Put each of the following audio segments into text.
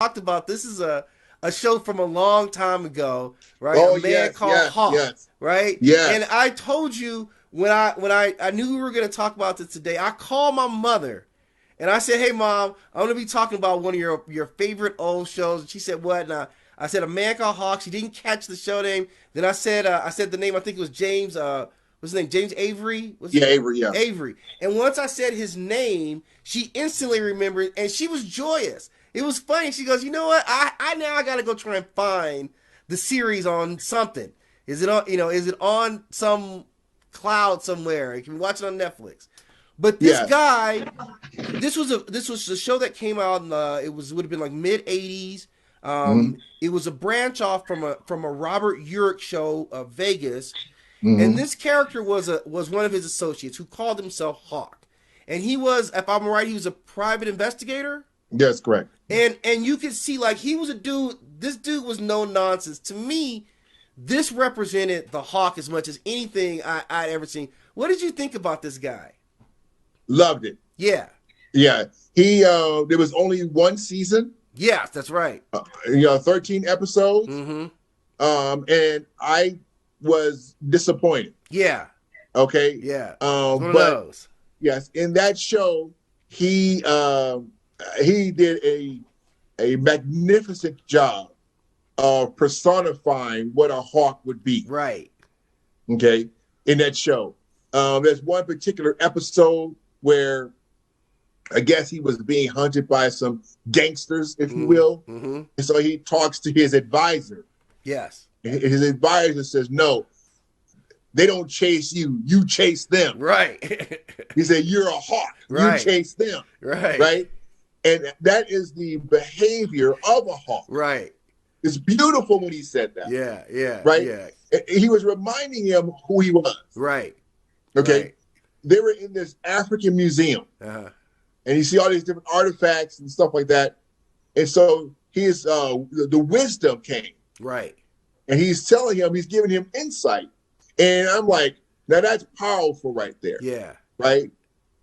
talked about, this is a show from a long time ago, right? Oh A man yes, called yes, Hawk, yes, right? And yes. I told you when I knew we were going to talk about this today, I called my mother and I said, "Hey, mom, I'm going to be talking about one of your favorite old shows." And she said, "What?" And I said, "A man called Hawk." She didn't catch the show name. Then I said the name. I think it was James. What's his name? James Avery. Yeah, Avery, yeah. Avery. And once I said his name, she instantly remembered, and she was joyous. It was funny. She goes, "You know what? I now I got to go try and find the series on something. Is it on? Is it on some cloud somewhere? You can watch it on Netflix." But this Yes. guy, this was a show that came out in would have been like mid 80s. Hmm. It was a branch off from a Robert Urich show of Vegas, and Hmm. this character was one of his associates who called himself Hawk, and he was, if I'm right, he was a private investigator. Yes, correct. And you could see, like, he was a dude. This dude was no nonsense. To me, this represented the Hawk as much as anything I'd ever seen. What did you think about this guy? Loved it. Yeah. Yeah. There was only one season, Yes, that's right. 13 episodes. Mm-hmm. And I was disappointed. Yeah. Okay. Yeah. It's one of But those. yes, in that show, he did a magnificent job of personifying what a hawk would be. Right. Okay, in that show, there's one particular episode where I guess he was being hunted by some gangsters, if you will, Mm-hmm. and so he talks to his advisor. Yes. And his advisor says, "No, they don't chase you; you chase them." Right. He said, "You're a hawk; you Right. chase them." Right. Right? And that is the behavior of a hawk. Right. It's beautiful when he said that. Yeah. Yeah. Right? Yeah. He was reminding him who he was. Right. Okay. Right. They were in this African museum, Uh-huh. and you see all these different artifacts and stuff like that. And so the wisdom came, Right. and he's telling him, he's giving him insight. And I'm like, now that's powerful right there. Yeah. Right?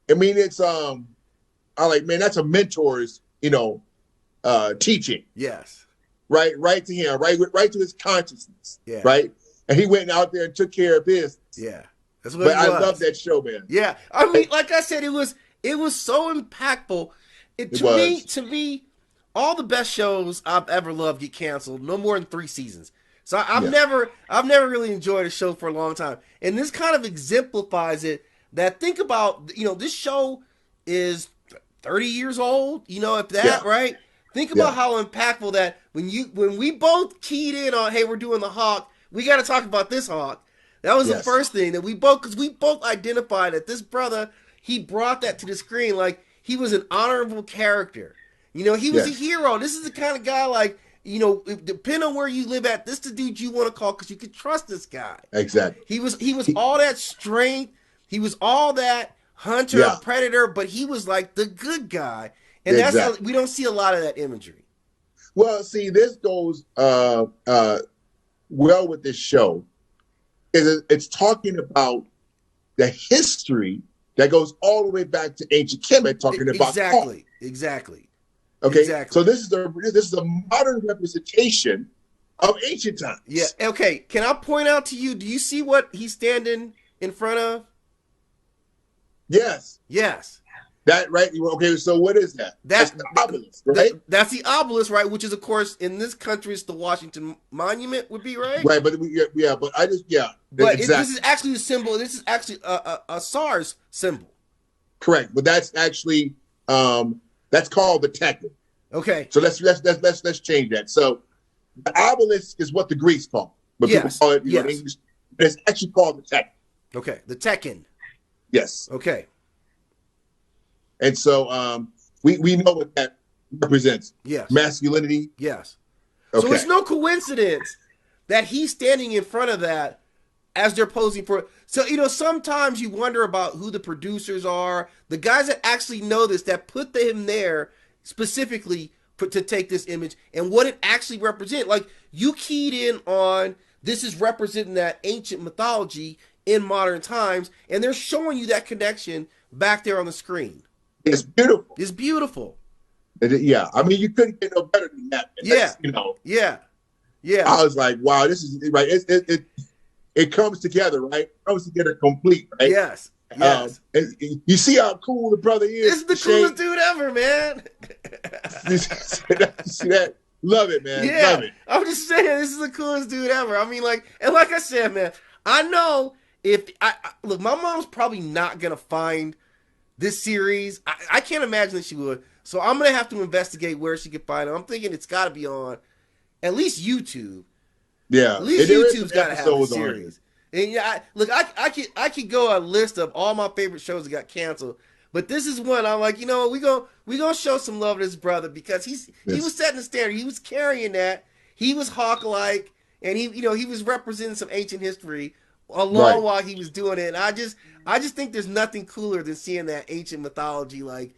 I mean, I like, man, that's a mentor's, teaching. Yes. Right to him, right to his consciousness. Yeah. Right? And he went out there and took care of business. Yeah. That's what But it I was. love that show, man. Yeah. I mean, like I said, it was so impactful. It was. To me, all the best shows I've ever loved get canceled no more than 3 seasons. So Yeah. I've never really enjoyed a show for a long time. And this kind of exemplifies it. That, think about, this show is 30 years old, if that, Yeah. right? Think Yeah. about how impactful that when we both keyed in on, hey, we're doing the Hawk, we got to talk about this Hawk. That was the Yes. first thing that because we both identified that this brother, he brought that to the screen. Like, he was an honorable character. He was a Yes. hero. This is the kind of guy, like, depending on where you live at, this is the dude you want to call because you can trust this guy. Exactly. He was all that strength. He was all that hunter, Yeah. predator, but he was like the good guy. And Exactly. we don't see a lot of that imagery. Well, see, this goes well with this show. It's talking about the history that goes all the way back to ancient Kemet, talking about Exactly. Exactly. Okay, Exactly. so this is a modern representation of ancient times. Yeah. Okay. Can I point out to you? Do you see what he's standing in front of? Yes. Yes. That right. Okay. So what is that? That's the obelisk, right? That's the obelisk, right? Which is, of course, in this country, it's the Washington Monument, would be right. Right. But yeah. But But exactly. this is actually a symbol. This is actually a SARS symbol. Correct. But that's actually that's called the Tekken. Okay. So let's change that. So the obelisk is what the Greeks call it, but people Yes. call it in Yes. English. It's actually called the Tekken. Okay. The Tekken. Yes. Okay. And so we know what that represents. Yes. Masculinity. Yes. Okay. So it's no coincidence that he's standing in front of that as they're posing for. So, sometimes you wonder about who the producers are, the guys that actually know this, that put him there specifically to take this image and what it actually represents. Like, you keyed in on, this is representing that ancient mythology in modern times, and they're showing you that connection back there on the screen. It's beautiful. It's beautiful. Yeah, I mean, you couldn't get no better than that. And Yeah, that's, you know, yeah, yeah. I was like, wow, this is right. It comes together, right? It comes together complete, right? Yes, yes. You see how cool the brother This is, is the coolest Shane? dude ever, man. You see that? Love it, man. Yeah, Love it. I'm just saying this is the coolest dude ever. I mean, like, and like I said, man, I know if look, my mom's probably not gonna find this series. I can't imagine that she would. So I'm gonna have to investigate where she could find it. I'm thinking it's got to be on at least YouTube. At Yeah, least and there is some YouTube's got to have the episodes on here. series. And yeah, look, I could go a list of all my favorite shows that got canceled, but this is one I'm like, we gonna show some love to his brother because he was Yes, setting the standard. He was carrying that. He was Hawk like, and he was representing some ancient history along right. while he was doing it. And I just think there's nothing cooler than seeing that ancient mythology like